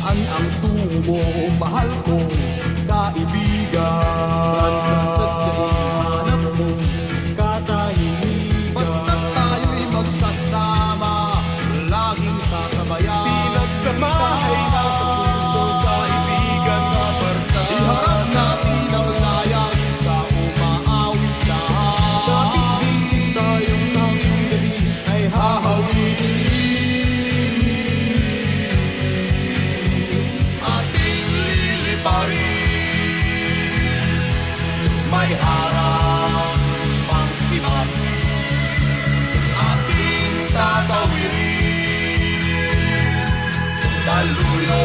Saan ang tungo mo, mahal kong kaibigan? Saan sa sadyang hanap mo, katahimikan? Basta't tayo'y magkasama, laging sasabayan. Pinagsamahay na sa puso, kaibigan na barkada. Iharap natin ang layang sa umaawit lahat. Kapit-bisig tayong tanggalin ay hahawitin. Ating liliparin, may harap pang sibat. Ating tatawirin, daluyo